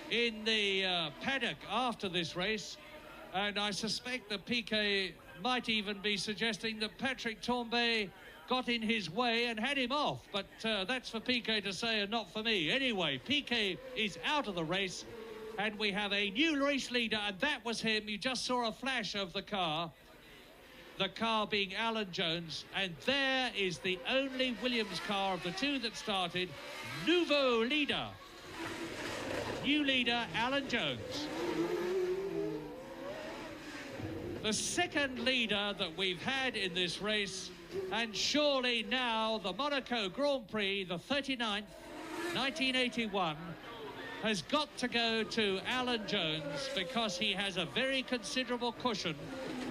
in the paddock after this race. And I suspect that Piquet might even be suggesting that Patrick Tombé got in his way and had him off. But that's for Piquet to say and not for me. Anyway, Piquet is out of the race, and we have a new race leader, and that was him. You just saw a flash of the car being Alan Jones, and there is the only Williams car of the two that started. Nouveau leader. New leader, Alan Jones. The second leader that we've had in this race, and surely now the Monaco Grand Prix, the 39th, 1981, has got to go to Alan Jones, because he has a very considerable cushion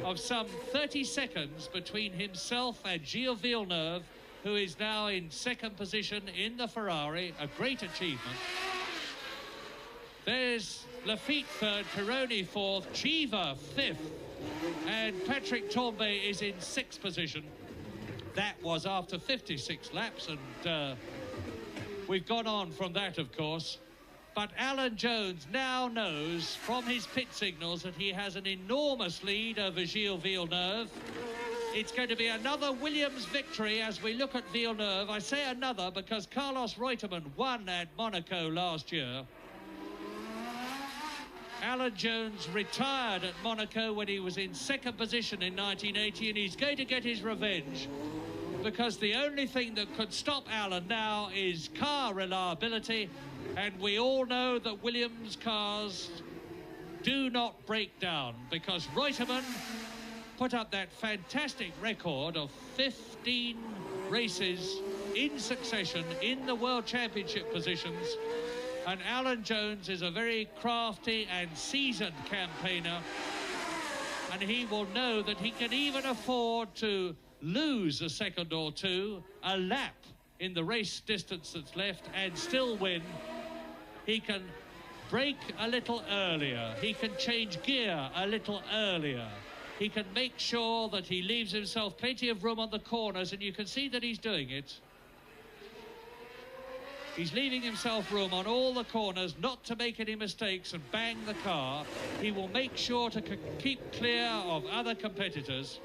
of some 30 seconds between himself and Gilles Villeneuve, who is now in second position in the Ferrari, a great achievement. There's Lafitte third, Pironi fourth, Chiva fifth, and Patrick Tombé is in sixth position. That was after 56 laps, and we've gone on from that, of course. But Alan Jones now knows from his pit signals that he has an enormous lead over Gilles Villeneuve. It's going to be another Williams victory as we look at Villeneuve. I say another because Carlos Reutemann won at Monaco last year. Alan Jones retired at Monaco when he was in second position in 1980, and he's going to get his revenge because the only thing that could stop Alan now is car reliability, and we all know that Williams cars do not break down because Reutemann put up that fantastic record of 15 races in succession in the World Championship positions. And Alan Jones is a very crafty and seasoned campaigner, and he will know that he can even afford to lose a second or two, a lap in the race distance that's left, and still win. He can brake a little earlier, he can change gear a little earlier, he can make sure that he leaves himself plenty of room on the corners, and you can see that he's doing it. He's leaving himself room on all the corners not to make any mistakes and bang the car. He will make sure to keep clear of other competitors.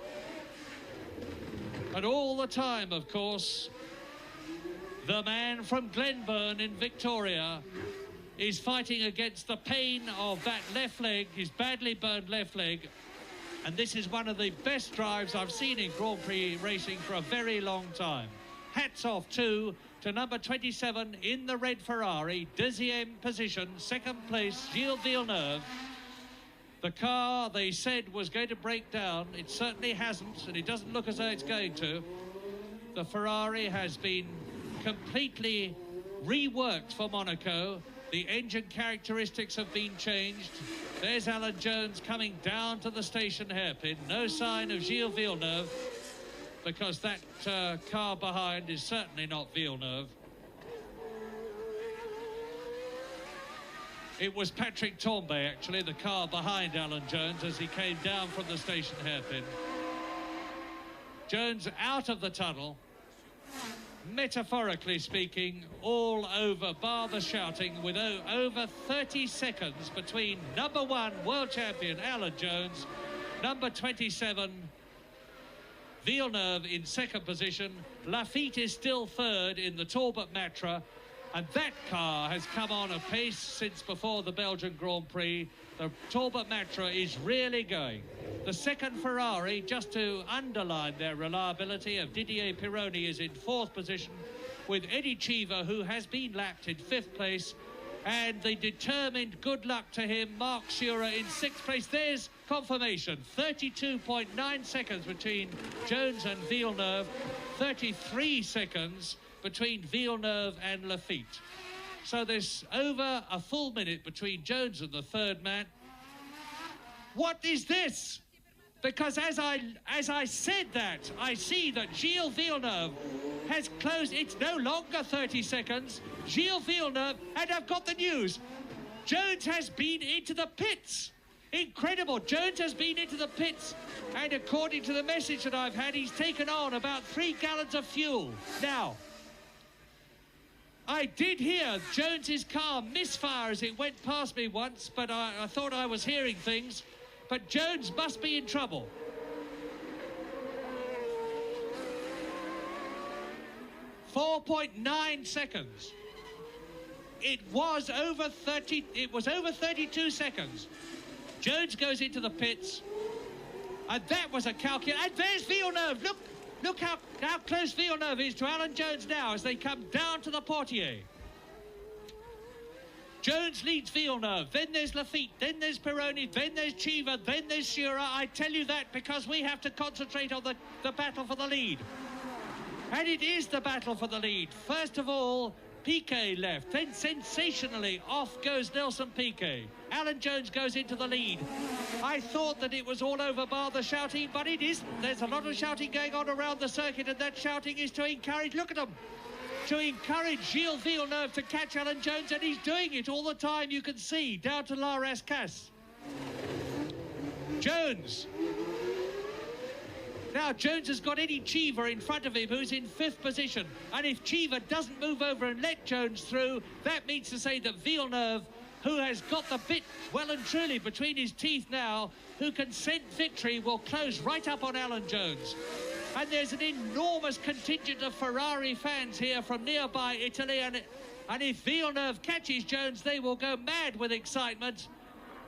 And all the time, of course, the man from Glenburn in Victoria is fighting against the pain of that left leg, his badly burned left leg. And this is one of the best drives I've seen in Grand Prix racing for a very long time. Hats off to number 27 in the red Ferrari, deuxième position, second place, Gilles Villeneuve. The car they said was going to break down. It certainly hasn't, and it doesn't look as though it's going to. The Ferrari has been completely reworked for Monaco. The engine characteristics have been changed. There's Alan Jones coming down to the station hairpin. No sign of Gilles Villeneuve, because that car behind is certainly not Villeneuve. It was Patrick Tambay, actually, the car behind Alan Jones as he came down from the station hairpin. Jones out of the tunnel, metaphorically speaking, all over, bar the shouting, with over 30 seconds between number 1 world champion Alan Jones, number 27 Villeneuve in second position. Lafitte is still third in the Talbot Matra, and that car has come on a pace since before the Belgian Grand Prix. The Talbot Matra is really going. The second Ferrari, just to underline their reliability, of Didier Pironi is in fourth position, with Eddie Cheever, who has been lapped in fifth place, and the determined, good luck to him, Mark Schurer in sixth place. There's confirmation. 32.9 seconds between Jones and Villeneuve, 33 seconds between Villeneuve and Lafitte. So there's over a full minute between Jones and the third man. What is this? Because as I said that, I see that Gilles Villeneuve has closed. It's no longer 30 seconds. Gilles Villeneuve, and I've got the news. Jones has been into the pits. Incredible. Jones has been into the pits, and according to the message that I've had, he's taken on about 3 gallons of fuel. Now, I did hear Jones's car misfire as it went past me once, but I thought I was hearing things. But Jones must be in trouble. .9 seconds. It was over 32 seconds. Jones goes into the pits, and that was a calculation. And there's Villeneuve. Look how close Villeneuve is to Alan Jones now as they come down to the portiere. Jones leads Villeneuve, then there's Lafitte, then there's Pironi, then there's Cheever, then there's Schurer. I tell you that because we have to concentrate on the battle for the lead. And it is the battle for the lead. First of all, Piquet left, then sensationally off goes Nelson Piquet. Alan Jones goes into the lead. I thought that it was all over bar the shouting, but it isn't. There's a lot of shouting going on around the circuit, and that shouting is to encourage, look at them, to encourage Gilles Villeneuve to catch Alan Jones, and he's doing it all the time, you can see, down to La Rascasse. Jones. Now, Jones has got Eddie Cheever in front of him, who's in 5th position. And if Cheever doesn't move over and let Jones through, that means to say that Villeneuve, who has got the bit well and truly between his teeth now, who can scent victory, will close right up on Alan Jones. And there's an enormous contingent of Ferrari fans here from nearby Italy. And if Villeneuve catches Jones, they will go mad with excitement.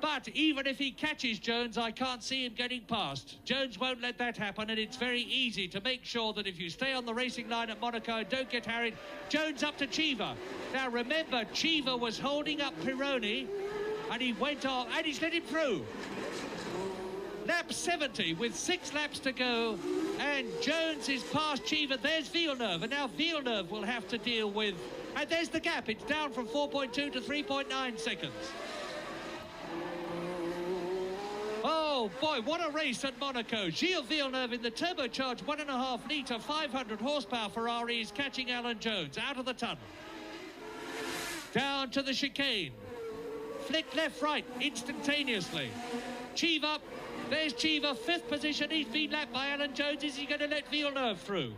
But even if he catches Jones, I can't see him getting past. Jones won't let that happen, and it's very easy to make sure that if you stay on the racing line at Monaco and don't get harried. Jones up to Cheever. Now remember, Cheever was holding up Pironi, and he went off, and he's let him through. Lap 70 with 6 laps to go, and Jones is past Cheever. There's Villeneuve, and now Villeneuve will have to deal with, and there's the gap. It's down from 4.2 to 3.9 seconds. Oh boy, what a race at Monaco. Gilles Villeneuve in the turbocharged 1.5 litre 500 horsepower Ferrari is catching Alan Jones out of the tunnel. Down to the chicane. Flick left, right, instantaneously. Cheever, there's Cheever, 5th position. He's been lapped by Alan Jones. Is he going to let Villeneuve through?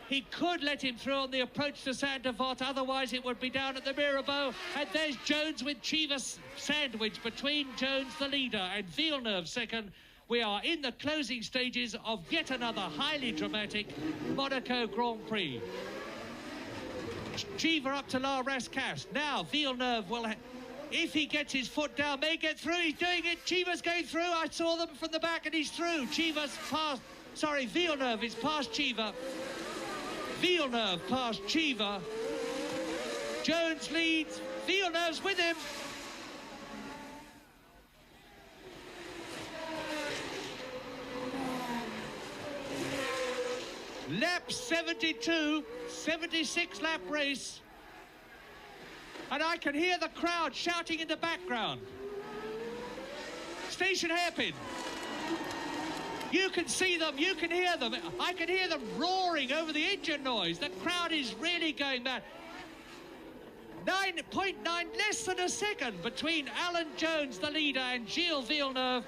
He could let him through on the approach to Saint-Devote, otherwise it would be down at the Mirabeau. And there's Jones with Cheever sandwiched between Jones, the leader, and Villeneuve second. We are in the closing stages of yet another highly dramatic Monaco Grand Prix. Cheever up to La Rascasse. Now Villeneuve will, if he gets his foot down, may get through. He's doing it. Cheever's going through. I saw them from the back and he's through. Cheever's past, sorry, Villeneuve is past Cheever. Villeneuve past Cheever. Jones leads. Villeneuve's with him. Lap 72, 76 lap race. And I can hear the crowd shouting in the background. Station hairpin. You can see them, you can hear them. I can hear them roaring over the engine noise. The crowd is really going mad. 9.9, less than a second between Alan Jones, the leader, and Gilles Villeneuve.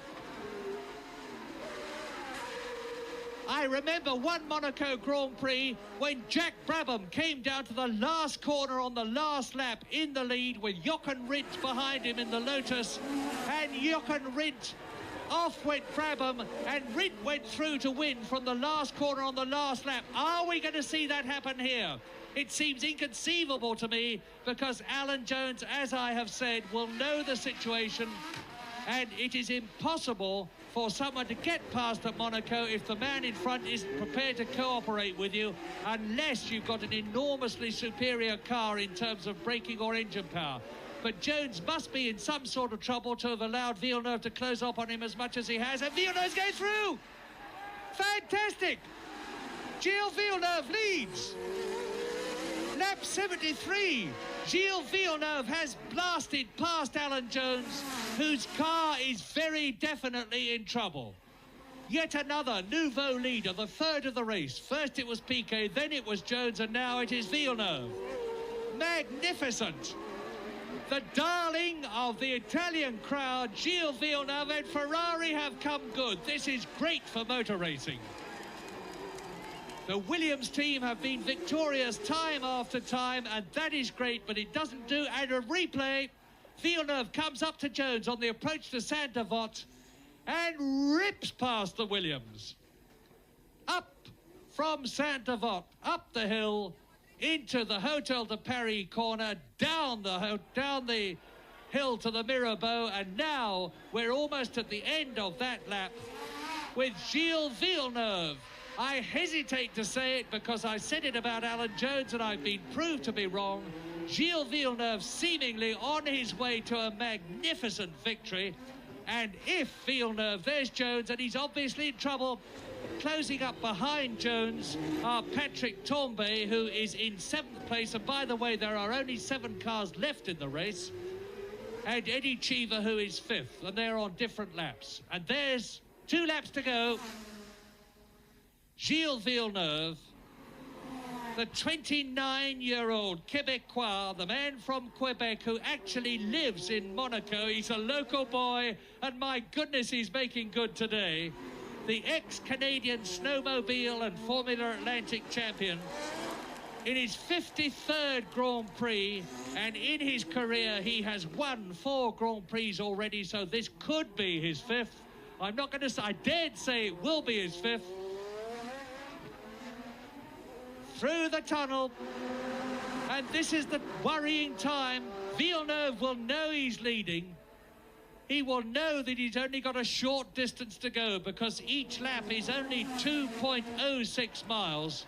I remember one Monaco Grand Prix when Jack Brabham came down to the last corner on the last lap in the lead with Jochen Rindt behind him in the Lotus, and Jochen Rindt, off went Brabham, and Rindt went through to win from the last corner on the last lap. Are we going to see that happen here? It seems inconceivable to me, because Alan Jones, as I have said, will know the situation, and it is impossible for someone to get past at Monaco if the man in front isn't prepared to cooperate with you, unless you've got an enormously superior car in terms of braking or engine power. But Jones must be in some sort of trouble to have allowed Villeneuve to close up on him as much as he has. And Villeneuve's going through! Fantastic! Gilles Villeneuve leads. Lap 73. Gilles Villeneuve has blasted past Alan Jones, whose car is very definitely in trouble. Yet another nouveau leader, the third of the race. First it was Piquet, then it was Jones, and now it is Villeneuve. Magnificent! The darling of the Italian crowd, Gilles Villeneuve, and Ferrari have come good. This is great for motor racing. The Williams team have been victorious time after time, and that is great, but it doesn't do. And a replay, Villeneuve comes up to Jones on the approach to Saint-Devote and rips past the Williams. Up from Saint-Devote, up the hill, into the Hotel de Paris corner, down the hill to the Mirabeau, and now we're almost at the end of that lap with Gilles Villeneuve. I hesitate to say it because I said it about Alan Jones and I've been proved to be wrong. Gilles Villeneuve seemingly on his way to a magnificent victory. And if Villeneuve, there's Jones, and he's obviously in trouble. Closing up behind Jones are Patrick Tambay, who is in 7th place. And by the way, there are only 7 cars left in the race. And Eddie Cheever, who is 5th, and they're on different laps. And there's 2 laps to go. Gilles Villeneuve, the 29-year-old Quebecois, the man from Quebec who actually lives in Monaco. He's a local boy, and my goodness, he's making good today. the ex-Canadian snowmobile and Formula Atlantic champion, in his 53rd Grand Prix, and in his career he has won 4 Grand Prix already, so this could be his 5th. I'm not going to say, I dared say it will be his 5th. Through the tunnel, and this is the worrying time. Villeneuve will know he's leading. He will know that he's only got a short distance to go because each lap is only 2.06 miles.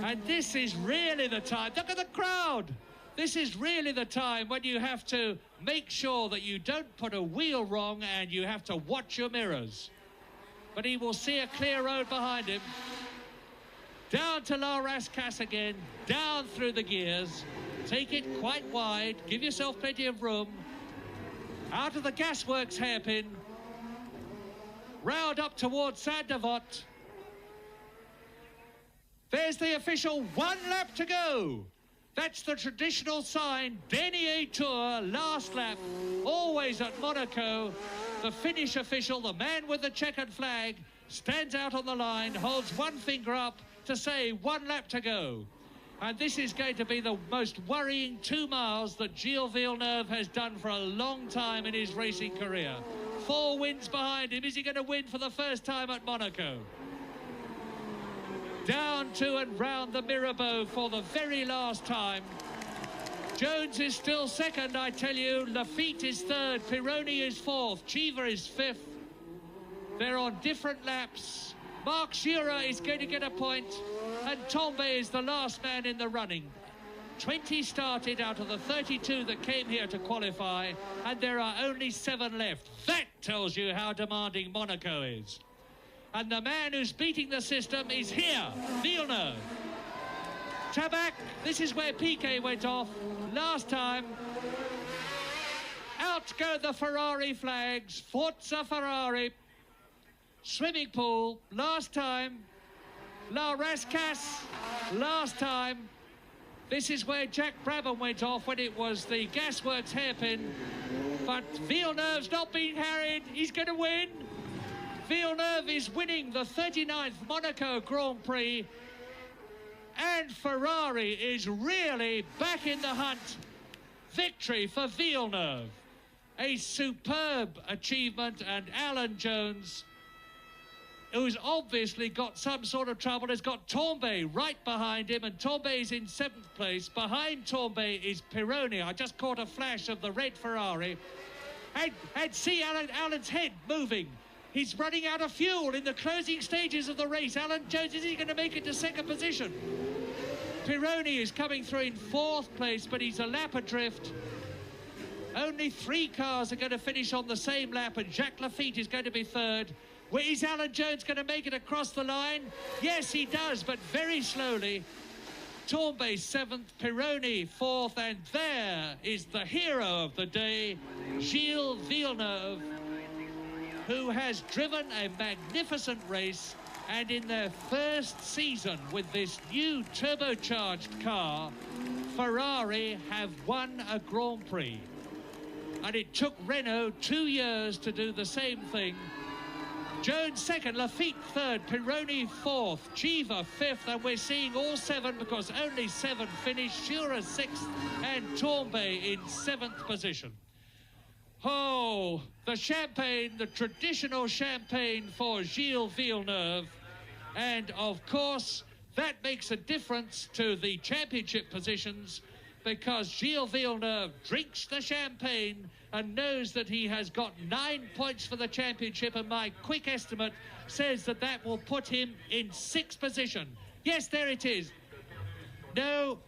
And this is really the time. Look at the crowd. This is really the time when you have to make sure that you don't put a wheel wrong and you have to watch your mirrors. But he will see a clear road behind him. Down to La Rascasse again, down through the gears. Take it quite wide, give yourself plenty of room. Out of the gasworks hairpin. Round up towards Saint-Devote. There's the official 1 lap to go. That's the traditional sign, Dernier Tour, last lap, always at Monaco. The Finnish official, the man with the checkered flag, stands out on the line, holds one finger up to say 1 lap to go. And this is going to be the most worrying 2 miles that Gilles Villeneuve has done for a long time in his racing career. 4 wins behind him. Is he going to win for the first time at Monaco? Down to and round the Mirabeau for the very last time. Jones is still second, I tell you. Lafitte is third. Pironi is fourth. Cheever is fifth. They're on different laps. Marc Jura is going to get a point. And Tombe is the last man in the running. 20 started out of the 32 that came here to qualify. And there are only 7 left. That tells you how demanding Monaco is. And the man who's beating the system is here, Villeneuve. Tabac, this is where Piquet went off last time. Out go the Ferrari flags, Forza Ferrari. Swimming pool, last time. La Rascasse, last time. This is where Jack Brabham went off when it was the gasworks hairpin. But Villeneuve's not being harried, he's going to win. Villeneuve is winning the 39th Monaco Grand Prix, and Ferrari is really back in the hunt. Victory for Villeneuve. A superb achievement, and Alan Jones, who's obviously got some sort of trouble, has got Tombe right behind him, and Tombe is in 7th place. Behind Tombe is Pironi. I just caught a flash of the red Ferrari. And see Alan's head moving. He's running out of fuel in the closing stages of the race. Alan Jones, is he going to make it to 2nd position? Pironi is coming through in 4th place, but he's a lap adrift. Only 3 cars are going to finish on the same lap, and Jacques Lafitte is going to be 3rd. Where is Alan Jones going to make it across the line? Yes, he does, but very slowly. Tombe 7th, Pironi 4th, and there is the hero of the day, Gilles Villeneuve, who has driven a magnificent race, and in their first season with this new turbocharged car, Ferrari have won a Grand Prix. And it took Renault 2 years to do the same thing. Jones 2nd, Lafitte 3rd, Pironi 4th, Cheever 5th, and we're seeing all 7 because only 7 finished. Jura 6th, and Tombe in 7th position. Oh, the champagne, the traditional champagne for Gilles Villeneuve. And of course, that makes a difference to the championship positions because Gilles Villeneuve drinks the champagne and knows that he has got 9 points for the championship, and my quick estimate says that that will put him in 6th position. Yes, there it is. No,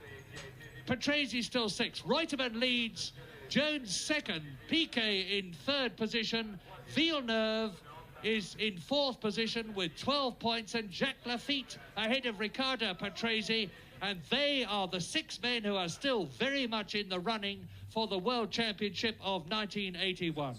Patrese still 6th. Reutemann leads. Jones 2nd, Piquet in 3rd position, Villeneuve is in 4th position with 12 points, and Jacques Lafitte ahead of Riccardo Patrese, and they are the 6 men who are still very much in the running for the World Championship of 1981.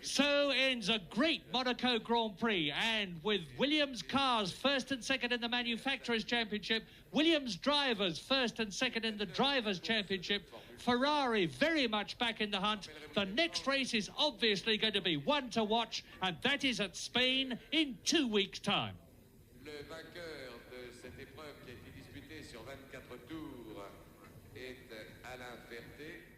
So ends a great Monaco Grand Prix, and with Williams cars first and second in the Manufacturers' Championship, Williams drivers first and second in the Drivers' Championship, Ferrari very much back in the hunt. The next race is obviously going to be one to watch, and that is at Spain in 2 weeks' time. Le vainqueur de cette épreuve qui a été disputée sur 24 tours est Alain Ferté.